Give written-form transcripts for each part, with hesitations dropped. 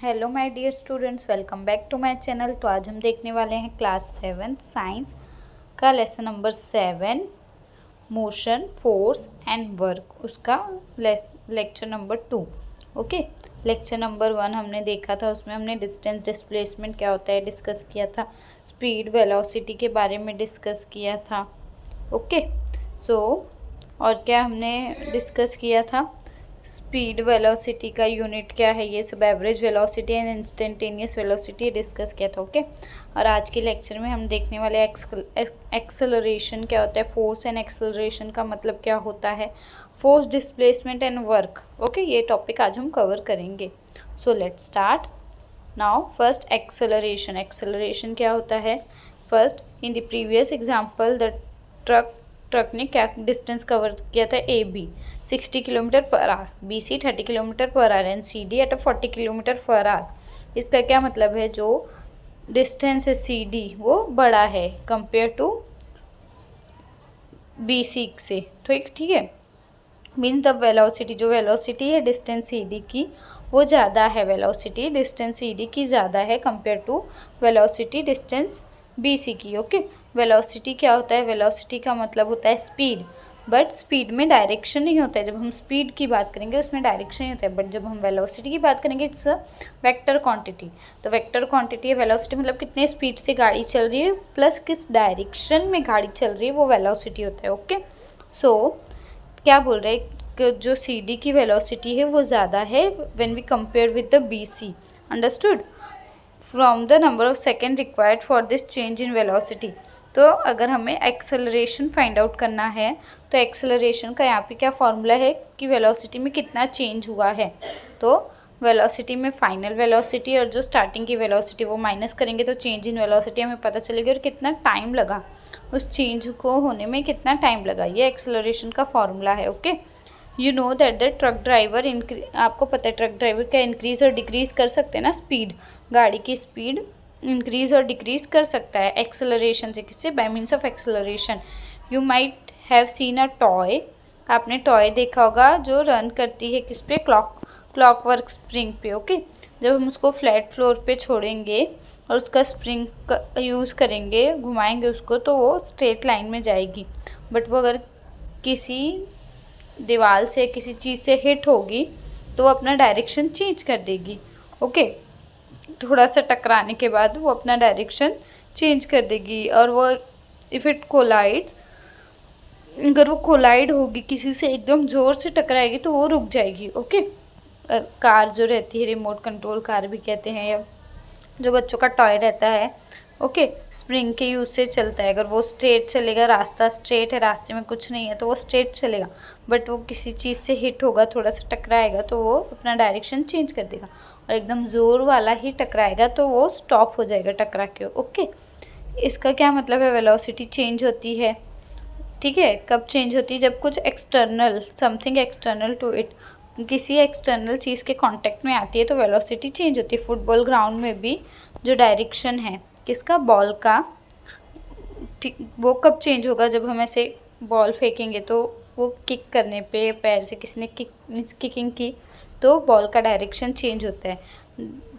Hello my dear students, welcome back to my channel. तो आज हम देखने वाले हैं क्लास 7 साइंस का lesson number 7 motion force and work, उसका lecture number 2। Okay, lecture number 1 हमने देखा था, उसमें हमने डिस्टेंस डिस्प्लेसमेंट क्या होता है डिस्कस किया था, स्पीड वेलोसिटी के बारे में डिस्कस किया था। ओके सो और क्या हमने डिस्कस किया था, स्पीड वेलोसिटी का यूनिट क्या है, ये सब average velocity and instantaneous velocity discuss किया था। ओके, और आज के लेक्चर में हम देखने वाले एक्सेलरेशन क्या होता है, फोर्स एंड एक्सेलरेशन का मतलब क्या होता है, force displacement and work. Okay, ये टॉपिक आज हम कवर करेंगे। So let's start now. First acceleration. Acceleration क्या होता है, first in the previous example the truck ने क्या डिस्टेंस कवर किया था, A B 60 kilometre per hour, B C 30 kilometre per hour and C D at 40 kilometre per hour. इसका क्या मतलब है, जो डिस्टेंस है सी डी वो बड़ा है कंपेयर टू बी सी से। तो ठीक है, मीन्स द वेलोसिटी, जो वेलोसिटी है डिस्टेंस सी डी की वो ज़्यादा है, वेलोसिटी डिस्टेंस सी डी की ज़्यादा है compare to velocity distance B C की। ओके, वेलोसिटी क्या होता है, वेलोसिटी का मतलब होता है स्पीड, बट स्पीड में डायरेक्शन नहीं होता है। जब हम स्पीड की बात करेंगे उसमें डायरेक्शन नहीं होता है, बट जब हम वेलोसिटी की बात करेंगे इट्स अ वेक्टर क्वांटिटी। तो वेक्टर क्वांटिटी है वेलोसिटी, मतलब कितने स्पीड से गाड़ी चल रही है प्लस किस डायरेक्शन में गाड़ी चल रही है, वो वेलोसिटी होता है। ओके, सो क्या बोल रहे हैं कि जो सी डी की वेलोसिटी है वो ज़्यादा है when we compare with the B C. Understood? From the number of second required for this change in velocity. तो अगर हमें एक्सेलरेशन फाइंड आउट करना है तो एक्सेलरेशन का यहाँ पे क्या फॉर्मूला है कि वेलोसिटी में कितना चेंज हुआ है। तो वेलोसिटी में फाइनल वेलोसिटी और जो स्टार्टिंग की वेलोसिटी वो माइनस करेंगे तो चेंज इन वेलोसिटी हमें पता चलेगी, और कितना टाइम लगा उस चेंज को होने में, कितना टाइम लगा, ये एक्सेलरेशन का फॉर्मूला है। Okay, you know that the truck driver आपको पता है ट्रक ड्राइवर क्या इंक्रीज और डिक्रीज कर सकते हैं ना, स्पीड, गाड़ी की स्पीड इंक्रीज और डिक्रीज कर सकता है एक्सेलरेशन से। किससे? Bye means of acceleration. You might have seen a toy, आपने टॉय देखा होगा जो रन करती है किस पे, क्लॉकवर्क स्प्रिंग पे। ओके, जब हम उसको फ्लैट फ्लोर पे छोड़ेंगे और उसका स्प्रिंग का यूज़ करेंगे, घुमाएंगे उसको, तो वो स्ट्रेट लाइन में जाएगी। बट वो अगर किसी दीवार से किसी चीज़ से हिट होगी तो वो अपना डायरेक्शन चेंज कर देगी। ओके, थोड़ा सा टकराने के बाद वो अपना डायरेक्शन चेंज कर देगी। और वो इफ़ इट कोलाइड, अगर वो कोलाइड होगी किसी से, एकदम ज़ोर से टकराएगी तो वो रुक जाएगी। ओके, कार जो रहती है, रिमोट कंट्रोल कार भी कहते हैं, या जो बच्चों का टॉय रहता है, ओके, स्प्रिंग के यूज़ से चलता है। अगर वो स्ट्रेट चलेगा, रास्ता स्ट्रेट है, रास्ते में कुछ नहीं है तो वो स्ट्रेट चलेगा, बट वो किसी चीज़ से हिट होगा, थोड़ा सा टकराएगा तो वो अपना डायरेक्शन चेंज कर देगा, और एकदम ज़ोर वाला ही टकराएगा तो वो स्टॉप हो जाएगा टकरा के। ओके, इसका क्या मतलब है, वेलोसिटी चेंज होती है। ठीक है, कब चेंज होती है, जब कुछ external, something external to it, किसी एक्सटर्नल चीज़ के कांटेक्ट में आती है तो वेलोसिटी चेंज होती है। फुटबॉल ग्राउंड में भी जो डायरेक्शन है किसका, बॉल का, वो कब चेंज होगा, जब हम ऐसे बॉल फेंकेंगे तो वो किक करने पे, पैर से किसी ने किकिंग की तो बॉल का डायरेक्शन चेंज होता है।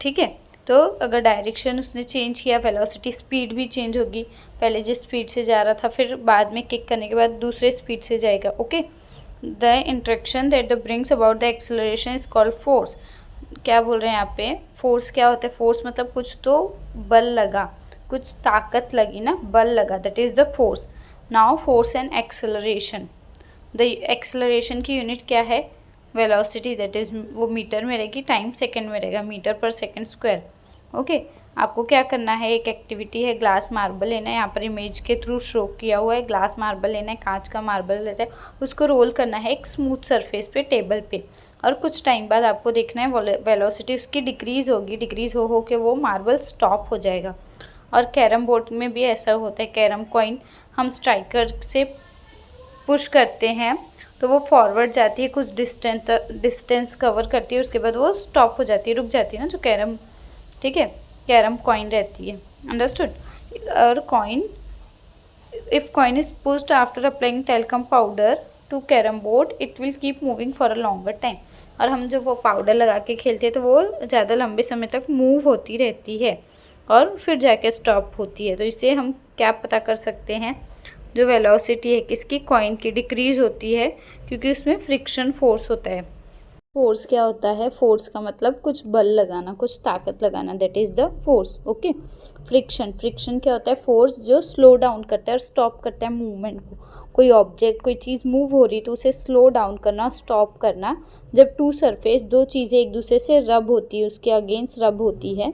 ठीक है, तो अगर डायरेक्शन उसने चेंज किया, वेलोसिटी, स्पीड भी चेंज होगी, पहले जिस स्पीड से जा रहा था फिर बाद में किक करने के बाद दूसरे स्पीड से जाएगा। Okay, the interaction that the brings about the acceleration is called force. क्या बोल रहे हैं यहाँ पे, फोर्स क्या होता है, फोर्स मतलब कुछ तो बल लगा, कुछ ताकत लगी ना, बल लगा, that is the force. Now force and acceleration, the acceleration की यूनिट क्या है, वेलोसिटी, दैट इज वो मीटर में रहेगी, टाइम सेकंड में रहेगा, मीटर पर सेकंड स्क्वायर। ओके, आपको क्या करना है, एक एक्टिविटी है, ग्लास मार्बल लेना है, यहाँ पर इमेज के थ्रू शो किया हुआ है, ग्लास मार्बल लेना है, कांच का मार्बल लेना है, उसको रोल करना है एक स्मूथ सरफेस पे, टेबल पे, और कुछ टाइम बाद आपको देखना है वेलोसिटी उसकी डिक्रीज़ होगी, डिक्रीज़ हो के वो मार्बल स्टॉप हो जाएगा। और कैरम बोर्ड में भी ऐसा होता है, कैरम कॉइन हम स्ट्राइकर से पुश करते हैं तो वो फॉरवर्ड जाती है, कुछ डिस्टेंस कवर करती है, उसके बाद वो स्टॉप हो जाती है, रुक जाती है ना, जो कैरम, ठीक है, कैरम कॉइन रहती है। अंडरस्टूड? और coin, if coin is pushed after applying talcum powder to carrom board it will keep moving for a longer time. और हम जब वो पाउडर लगा के खेलते हैं तो वो ज़्यादा लंबे समय तक मूव होती रहती है और फिर जाके स्टॉप होती है। तो इससे हम क्या पता कर सकते हैं, जो वेलोसिटी है किसकी, कॉइन की, डिक्रीज होती है क्योंकि उसमें फ्रिक्शन फोर्स होता है। फोर्स क्या होता है, फोर्स का मतलब कुछ बल लगाना, कुछ ताकत लगाना, that is the force. Okay. Friction, friction क्या होता है, फोर्स जो स्लो डाउन करता है और स्टॉप करता है मूवमेंट को। कोई ऑब्जेक्ट, कोई चीज़ मूव हो रही तो उसे स्लो डाउन करना, स्टॉप करना। जब टू सरफेस, दो चीज़ें एक दूसरे से रब होती है, उसके अगेंस्ट रब होती है,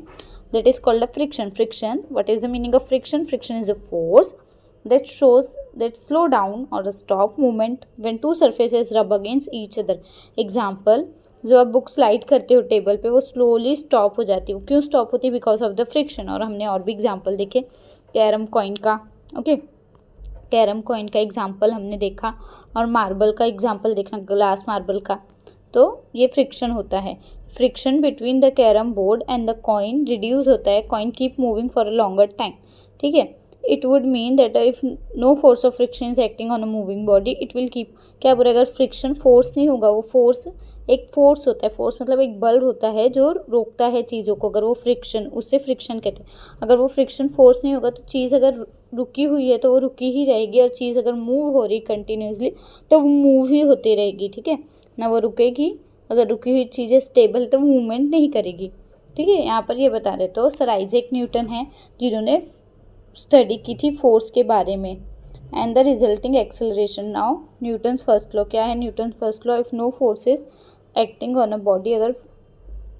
that is called a friction. Friction, what is the meaning of friction? Friction is a force that shows that slow down or a stop movement when two surfaces rub against each other. Example, जो आप book slide करते हो table पे, वो slowly stop हो जाती है। क्यों स्टॉप होती है? Because of the friction. और हमने और भी एग्जाम्पल देखे कैरम कॉइन का। ओके, कैरम कॉइन का एग्जाम्पल हमने देखा और मार्बल का एग्जाम्पल देखना, ग्लास मार्बल का। तो ये फ्रिक्शन होता है। Friction between the carrom board and the coin reduce होता है, coin keep moving for a longer time. ठीक है, it would mean that if no force of friction is acting on a moving body it will keep. क्या बोले, अगर friction force नहीं होगा, वो फोर्स एक फोर्स होता है, फोर्स मतलब एक बल होता है जो रोकता है चीज़ों को, अगर वो फ्रिक्शन, उससे फ्रिक्शन कहते हैं। अगर वो फ्रिक्शन फोर्स नहीं होगा तो चीज़ अगर रुकी हुई है तो वो रुकी ही रहेगी, और चीज़ अगर मूव हो रही कंटिन्यूसली तो वो मूव ही होती रहेगी। ठीक है ना, वो रुकेगी। अगर रुकी हुई चीज़ें स्टेबल तो वो मूवमेंट नहीं करेगी। ठीक है, यहाँ पर ये बता रहे तो सर आइजैक न्यूटन हैं जिन्होंने स्टडी की थी फोर्स के बारे में। And the resulting acceleration. Now Newton's first law क्या है? Newton's first law, if no forces acting on a body, अगर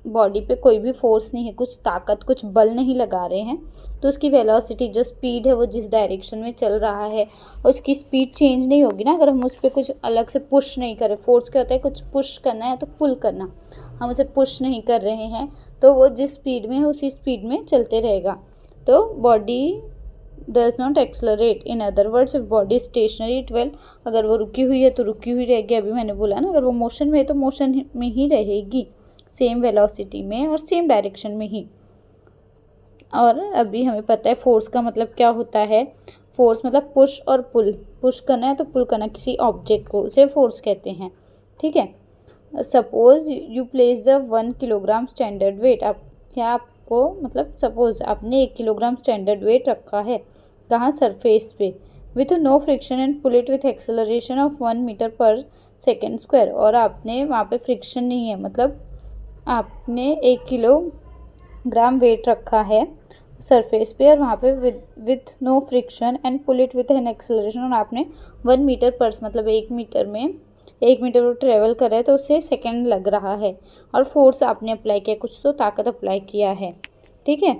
बॉडी पे कोई भी फोर्स नहीं है, कुछ ताकत, कुछ बल नहीं लगा रहे हैं, तो उसकी वेलोसिटी, जो स्पीड है, वो जिस डायरेक्शन में चल रहा है और उसकी स्पीड चेंज नहीं होगी ना, अगर हम उस पर कुछ अलग से पुश नहीं करें। फोर्स क्या होता है, कुछ पुश करना है तो पुल करना, हम उसे पुश नहीं कर रहे हैं तो वो जिस स्पीड में है उसी स्पीड में चलते रहेगा। तो body does not accelerate. In other words, if body is stationary it will, अगर वो रुकी हुई है तो रुकी हुई रहेगी। अभी मैंने बोला ना, अगर वो मोशन में है तो मोशन में ही रहेगी, सेम वेलोसिटी में और सेम डायरेक्शन में ही। और अभी हमें पता है फोर्स का मतलब क्या होता है। फोर्स मतलब पुश और पुल, पुश करना है तो पुल करना किसी ऑब्जेक्ट को, उसे फोर्स कहते हैं। ठीक है, suppose you place the 1 kilogram standard weight. आप क्या, आपको मतलब सपोज आपने 1 किलोग्राम स्टैंडर्ड वेट रखा है, कहाँ, सरफेस पे, with no friction and pull it with acceleration of 1 metre per second square. और आपने वहाँ पे फ्रिक्शन नहीं है, मतलब आपने 1 किलोग्राम वेट रखा है सरफेस पे और वहाँ पे with no friction and pull it with an acceleration, और आपने 1 मीटर पर, मतलब 1 मीटर में 1 मीटर वो ट्रेवल कर रहा है तो उससे सेकेंड लग रहा है, और फोर्स आपने अप्लाई किया, कुछ तो ताकत अप्लाई किया है। ठीक है,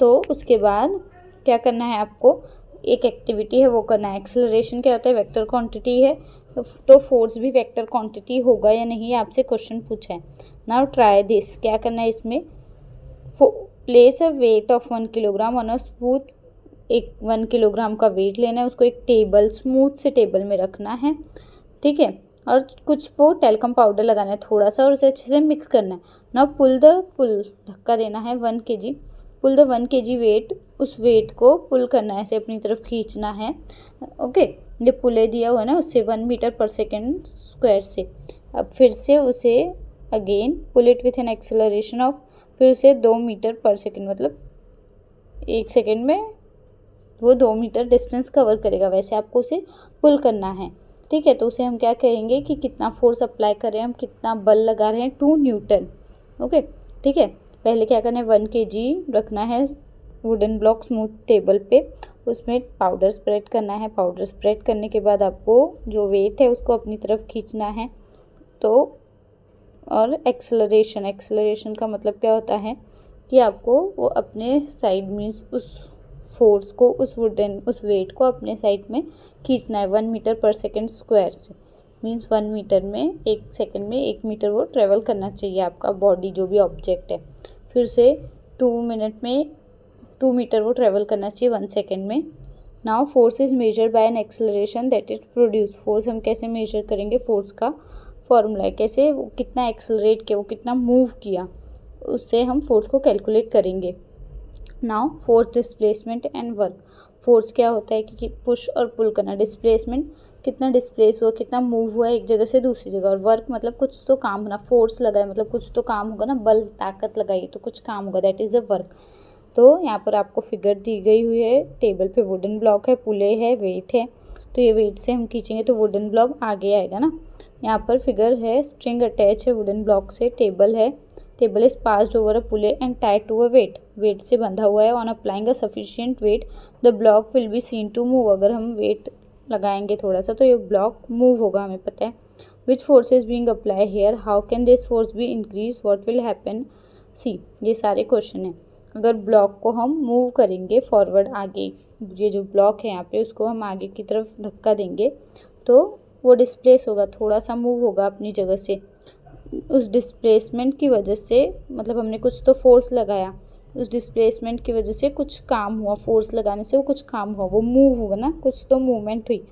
तो उसके बाद क्या करना है आपको, एक एक्टिविटी है वो करना है। एक्सेलरेशन क्या होता है, वेक्टर क्वांटिटी है, तो फोर्स भी वेक्टर क्वांटिटी होगा या नहीं, आपसे क्वेश्चन पूछा है। Now try this. क्या करना है इसमें, place a weight of 1 kilogram on a smooth, एक 1 किलोग्राम का वेट लेना है, उसको एक टेबल, स्मूथ से टेबल में रखना है। ठीक है, और कुछ वो टेल्कम पाउडर लगाना है थोड़ा सा और उसे अच्छे से मिक्स करना है। नाउ पुल धक्का देना है 1 kg, pull the 1 kg weight, उस वेट को पुल करना है, ऐसे अपनी तरफ खींचना है। ओके, ये पुले दिया हुआ है ना, उससे 1 मीटर पर सेकेंड स्क्वायर से। अब फिर से उसे again pull it with an acceleration of, फिर उसे 2 मीटर पर सेकेंड, मतलब 1 सेकेंड में वो 2 मीटर डिस्टेंस कवर करेगा, वैसे आपको उसे पुल करना है। ठीक है, तो उसे हम क्या कहेंगे कि कितना फोर्स अप्लाई कर रहे हैं हम, कितना बल लगा रहे हैं, 2 न्यूटन। ओके, ठीक है, पहले क्या करना है, 1 kg रखना है वुडन ब्लॉक स्मूथ टेबल पे, उसमें पाउडर स्प्रेड करना है। पाउडर स्प्रेड करने के बाद आपको जो वेट है उसको अपनी तरफ खींचना है। तो और एक्सेलरेशन का मतलब क्या होता है कि आपको वो अपने साइड में उस फोर्स को, उस वेट को अपने साइड में खींचना है 1 मीटर पर सेकेंड स्क्वायर से। मीन्स 1 मीटर में 1 सेकेंड में 1 मीटर वो ट्रेवल करना चाहिए आपका बॉडी, जो भी ऑब्जेक्ट है। फिर से 2 मिनट में 2 मीटर वो ट्रेवल करना चाहिए 1 सेकेंड में। Now force is measure by an acceleration that is produce. Force हम कैसे मेजर करेंगे, फोर्स का फॉर्मूला है, कैसे, वो कितना एक्सेलरेट किया, वो कितना मूव किया, उससे हम फोर्स को कैलकुलेट करेंगे। Now force, displacement and work. Force क्या होता है कि पुश और पुल करना, डिस्प्लेसमेंट कितना डिस्प्लेस हुआ, कितना मूव हुआ एक जगह से दूसरी जगह। और वर्क मतलब कुछ तो काम होना, फोर्स लगाए मतलब कुछ तो काम होगा ना, बल ताकत लगाई तो कुछ काम होगा, दैट इज़ अ वर्क। तो यहाँ पर आपको फिगर दी गई हुई है, टेबल पे वुडन ब्लॉक है, पुले है, वेट है, तो ये वेट से हम खींचेंगे तो वुडन ब्लॉक आगे आएगा ना। यहाँ पर फिगर है, स्ट्रिंग अटैच है वुडन ब्लॉक से, टेबल है, table is passed over a pulley and tied to a weight, weight से बंधा हुआ है। On applying a sufficient weight the block will be seen to move, अगर हम वेट लगाएंगे थोड़ा सा तो ये ब्लॉक मूव होगा, हमें पता है। Which force is being apply here, how can this force be increase, what will happen, see, ये सारे क्वेश्चन हैं। अगर ब्लॉक को हम मूव करेंगे फॉरवर्ड आगे, ये जो ब्लॉक है यहाँ पे उसको हम आगे की तरफ धक्का देंगे तो वो डिस्प्लेस होगा, थोड़ा सा मूव होगा अपनी जगह से। उस डिस्प्लेसमेंट की वजह से मतलब हमने कुछ तो फोर्स लगाया, उस डिस्प्लेसमेंट की वजह से कुछ काम हुआ, फोर्स लगाने से वो कुछ काम हुआ, वो मूव हुआ ना, कुछ तो मूवमेंट हुई,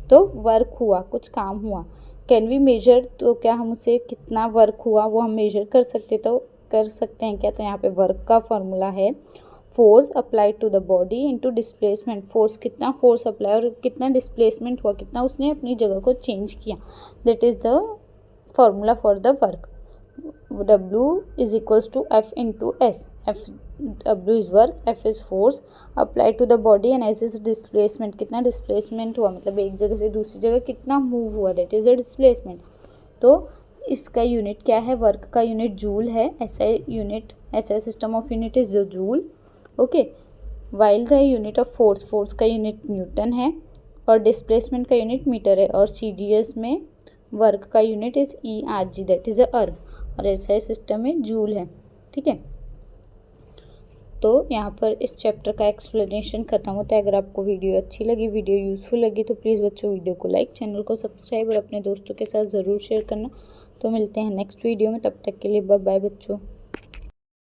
तो वर्क हुआ, कुछ काम हुआ। कैन वी मेजर, तो क्या हम उसे कितना वर्क हुआ वो हम मेजर कर सकते, तो कर सकते हैं क्या। तो यहाँ पे वर्क का फॉर्मूला है force applied to the body into displacement, force कितना फोर्स अप्लाई और कितना डिस्प्लेसमेंट हुआ, कितना उसने अपनी जगह को चेंज किया, that is the formula for the work. W is equals to F into S. W is work, F is force applied to the body and S is displacement, कितना डिस्प्लेसमेंट हुआ मतलब एक जगह से दूसरी जगह कितना मूव हुआ, दैट इज द डिस्प्लेसमेंट। तो इसका यूनिट क्या है, वर्क का यूनिट जूल है, SI system of unit is joule, okay. While the unit of force, force का यूनिट न्यूटन है और डिस्प्लेसमेंट का यूनिट मीटर है, और CGS में वर्क का unit is ERG, that is a अर्ग, और SI सिस्टम में जूल है, ठीक है। तो यहाँ पर इस चैप्टर का एक्सप्लेनेशन खत्म होता है। अगर आपको वीडियो अच्छी लगी, वीडियो यूज़फुल लगी तो प्लीज़ बच्चों वीडियो को लाइक, चैनल को सब्सक्राइब और अपने दोस्तों के साथ ज़रूर शेयर करना। तो मिलते हैं नेक्स्ट वीडियो में, तब तक के लिए बाय बाय बच्चों।